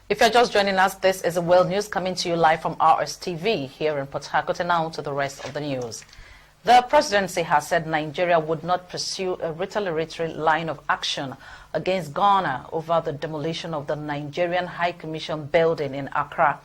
If you're just joining us, this is a World News coming to you live from RSTV here in Port Harcourt. And now to the rest of the news. The presidency has said Nigeria would not pursue a retaliatory line of action against Ghana over the demolition of the Nigerian High Commission building in Accra.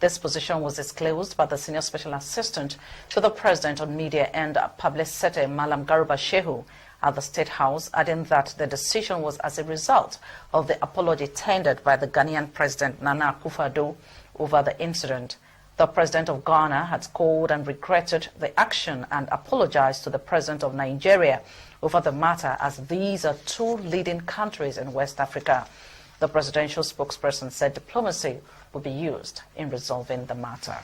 This position was disclosed by the Senior Special Assistant to the President on Media and Publicity, Malam Garba Shehu, at the State House, adding that the decision was as a result of the apology tendered by the Ghanaian President Nana Akufo-Addo over the incident. The President of Ghana had called and regretted the action and apologized to the President of Nigeria over the matter, as these are two leading countries in West Africa. The presidential spokesperson said diplomacy will be used in resolving the matter.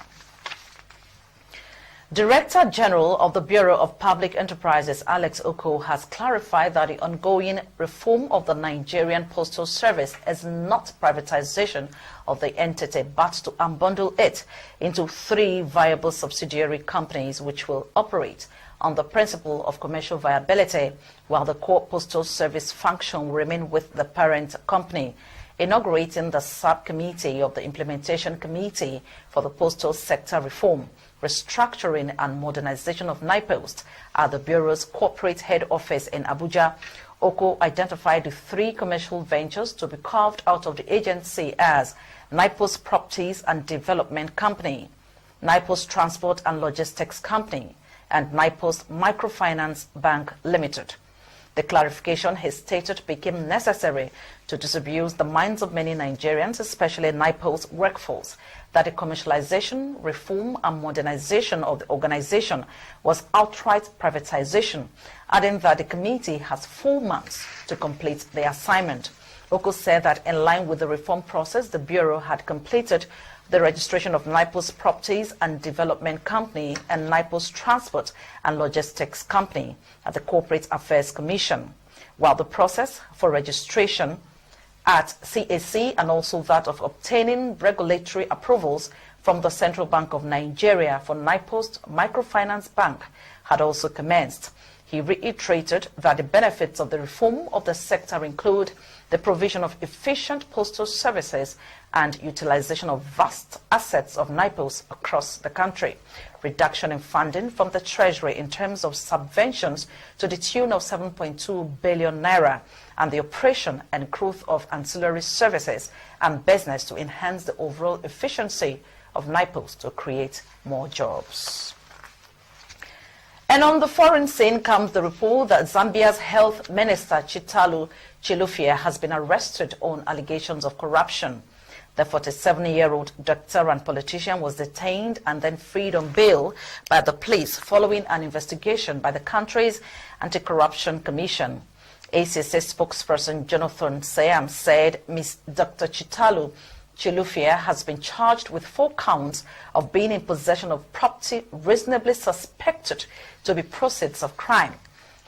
Director General of the Bureau of Public Enterprises, Alex Oko, has clarified that the ongoing reform of the Nigerian Postal Service is not privatization of the entity, but to unbundle it into 3 viable subsidiary companies which will operate on the principle of commercial viability, while the core postal service function will remain with the parent company. Inaugurating the subcommittee of the Implementation Committee for the Postal Sector Reform, Restructuring and Modernization of NIPOST at the Bureau's corporate head office in Abuja, Oko identified the 3 commercial ventures to be carved out of the agency as NIPOST Properties and Development Company, NIPOST Transport and Logistics Company, and NIPOST Microfinance Bank Limited. The clarification, he stated, became necessary to disabuse the minds of many Nigerians, especially NIPOST workforce, that the commercialization, reform and modernization of the organization was outright privatization, adding that the committee has 4 months to complete the assignment. Oko said that in line with the reform process, the Bureau had completed the registration of NIPOST Properties and Development Company and NIPOST Transport and Logistics Company at the Corporate Affairs Commission, while the process for registration at CAC and also that of obtaining regulatory approvals from the Central Bank of Nigeria for NIPOST Microfinance Bank had also commenced. He reiterated that the benefits of the reform of the sector include the provision of efficient postal services and utilization of vast assets of NIPOST across the country, reduction in funding from the Treasury in terms of subventions to the tune of 7.2 billion naira, and the operation and growth of ancillary services and business to enhance the overall efficiency of NIPOST to create more jobs. And on the foreign scene comes the report that Zambia's Health Minister Chitalu Chilufya has been arrested on allegations of corruption. The 47-year-old doctor and politician was detained and then freed on bail by the police following an investigation by the country's Anti-Corruption Commission. ACC spokesperson Jonathan Sayam said Ms. Dr. Chitalu Chilufya has been charged with 4 counts of being in possession of property reasonably suspected to be proceeds of crime.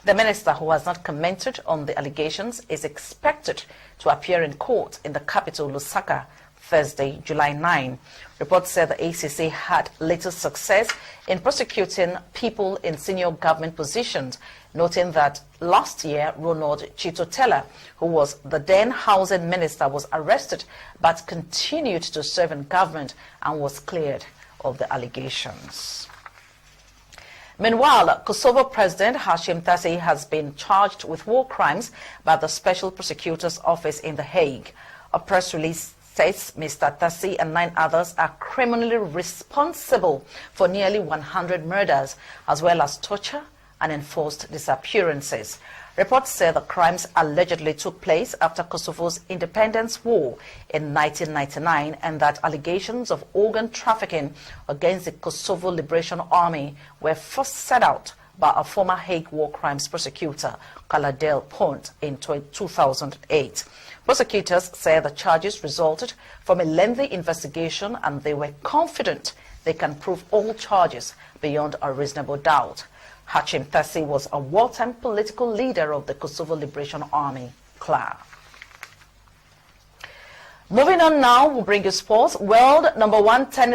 The minister, who has not commented on the allegations, is expected to appear in court in the capital, Lusaka, Thursday, July 9. Reports said the ACC had little success in prosecuting people in senior government positions, noting that last year Ronald Chitotela, who was the then housing minister, was arrested but continued to serve in government and was cleared of the allegations. Meanwhile, Kosovo President Hashim Thaci has been charged with war crimes by the Special Prosecutor's Office in The Hague. A press release states Mr. Thaci and 9 others are criminally responsible for nearly 100 murders, as well as torture and enforced disappearances. Reports say the crimes allegedly took place after Kosovo's independence war in 1999, and that allegations of organ trafficking against the Kosovo Liberation Army were first set out by a former Hague war crimes prosecutor, Kaladel Pont, in 2008. Prosecutors say the charges resulted from a lengthy investigation, and they were confident they can prove all charges beyond a reasonable doubt. Hashim Thaci was a wartime political leader of the Kosovo Liberation Army, KLAR. Moving on now, we'll bring you sports. World #1 tennis